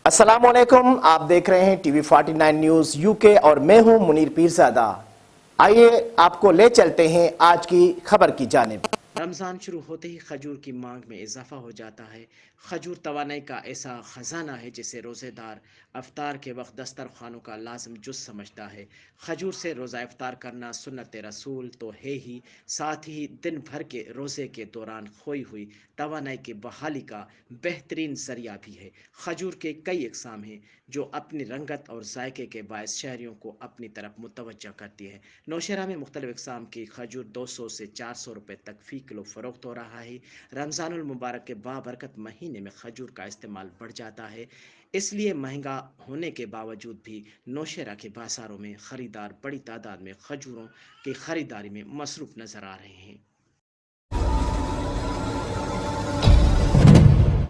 अस्सलामुअलैकुम, आप देख रहे हैं टीवी 49 न्यूज यूके और मैं हूं मुनीर पीरजादा। आइए आपको ले चलते हैं आज की खबर की जानिब। रमज़ान शुरू होते ही खजूर की मांग में इजाफा हो जाता है। खजूर तवानाई का ऐसा ख़जाना है जिसे रोज़ेदार अफ्तार के वक्त दस्तरखानों का लाजम जुज़ समझता है। खजूर से रोज़ा इफ्तार करना सुन्नत रसूल तो है ही, साथ ही दिन भर के रोज़े के दौरान खोई हुई तवानाई की बहाली का बेहतरीन ज़रिया भी है। खजूर के कई इकसाम हैं जो अपनी रंगत और जायके के बायस शहरियों को अपनी तरफ मुतवज्जा करती है। नौशहरा में मुख्तलिफ इकसाम की खजूर 200 से 400 रुपये तक फ़ी किलो फ़रोख्त हो रहा है। रमज़ानुल मुबारक के बाबरकत महीने में खजूर का इस्तेमाल बढ़ जाता है, इसलिए महंगा होने के बावजूद भी नौशहरा के बाज़ारों में ख़रीदार बड़ी तादाद में खजूरों की ख़रीदारी में मसरूफ़ नज़र आ रहे हैं।